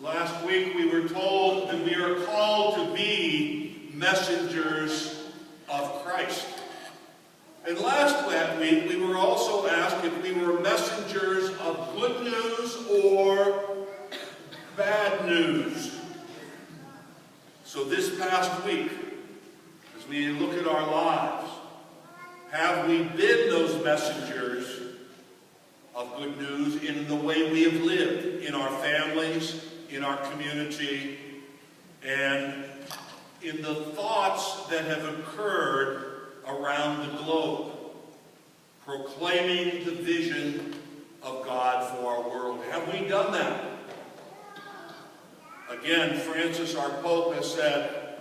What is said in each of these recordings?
Last week we were told that we are called to be messengers of Christ. And last week we were also asked if we were messengers of good news or bad news. So this past week, as we look at our lives, have we been those messengers of good news in the way we have lived in our families, in our community, and in the thoughts that have occurred around the globe, proclaiming the vision of God for our world? Have we done that? Again, Francis, our Pope, has said,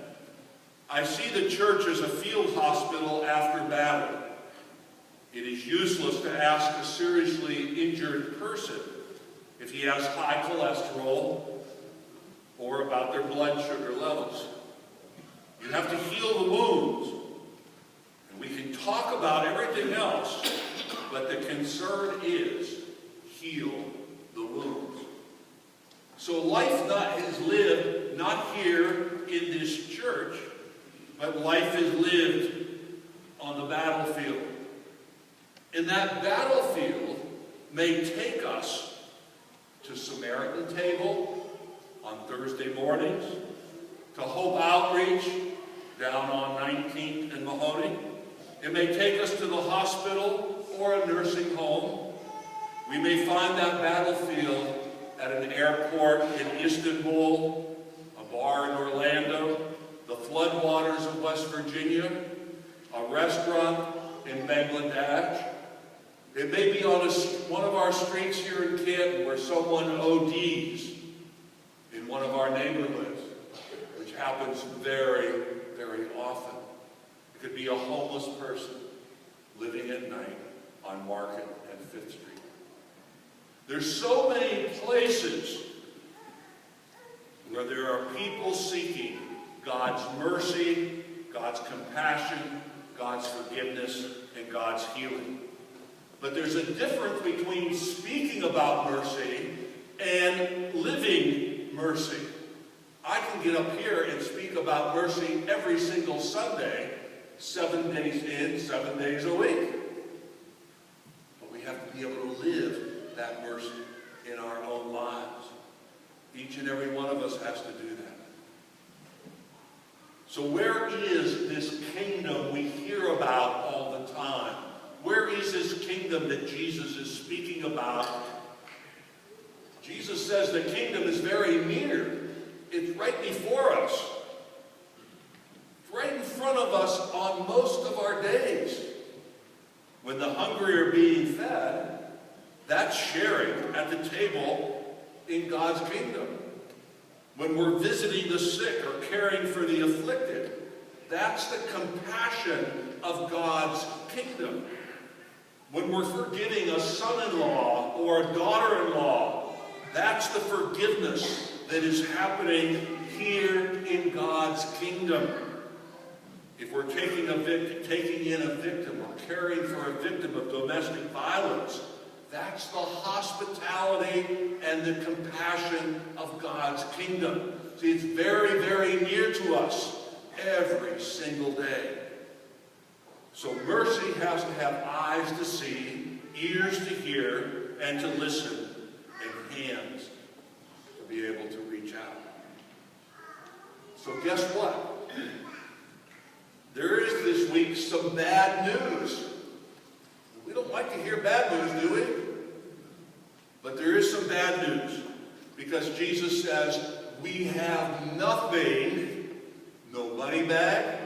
"I see the church as a field hospital after battle. It is useless to ask a seriously injured person if he has high cholesterol or about their blood sugar levels. You have to heal the wounds. And we can talk about everything else, but the concern is heal the wounds." So life is lived not here in this church, but life is lived on the battlefield. And that battlefield may take us to Samaritan Table on Thursday mornings, to Hope Outreach down on 19th and Mahoney. It may take us to the hospital or a nursing home. We may find that battlefield at an airport in Istanbul, a bar in Orlando, the floodwaters of West Virginia, a restaurant in Bangladesh. It may be on one of our streets here in Canton where someone ODs in one of our neighborhoods, which happens very, very often. It could be a homeless person living at night on Market and 5th Street. There's so many places where there are people seeking God's mercy, God's compassion, God's forgiveness, and God's healing. But there's a difference between speaking about mercy and living mercy. I can get up here and speak about mercy every single Sunday, 7 days in, 7 days a week. But we have to be able to live that mercy in our own lives. Each and every one of us has to do that. So where is this kingdom we hear about all the time? Where is this kingdom that Jesus is speaking about? Jesus says the kingdom is very near. It's right before us. It's right in front of us on most of our days. When the hungry are being fed, that's sharing at the table in God's kingdom. When we're visiting the sick or caring for the afflicted, that's the compassion of God's kingdom. When we're forgiving a son-in-law or a daughter-in-law, that's the forgiveness that is happening here in God's kingdom. If we're taking in a victim or caring for a victim of domestic violence, that's the hospitality and the compassion of God's kingdom. See, it's very, very near to us every single day. So mercy has to have eyes to see, ears to hear, and to listen, and hands to be able to reach out. So guess what? There is this week some bad news. We don't like to hear bad news, do we? But there is some bad news. Because Jesus says, we have nothing, no money bag,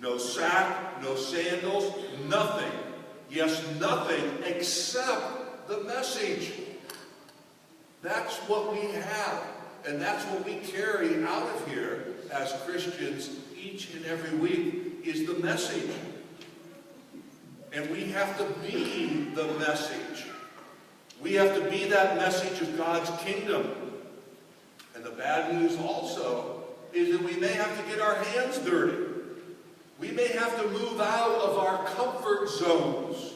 no sack, no sandals, nothing. Yes, nothing except the message. That's what we have. And that's what we carry out of here as Christians each and every week is the message. And we have to be the message. We have to be that message of God's kingdom. And the bad news also is that we may have to get our hands dirty. We may have to move out of our comfort zones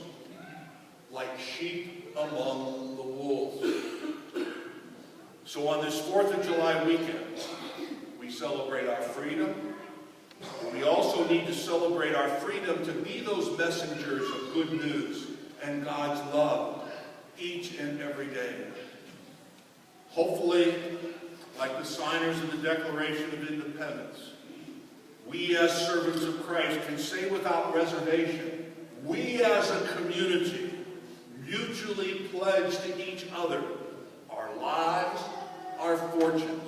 like sheep among the wolves. So on this 4th of July weekend, we celebrate our freedom. But we also need to celebrate our freedom to be those messengers of good news and God's love each and every day. Hopefully, like the signers of the Declaration of Independence, we as servants of Christ can say without reservation, we as a community mutually pledge to each other our lives, our fortunes,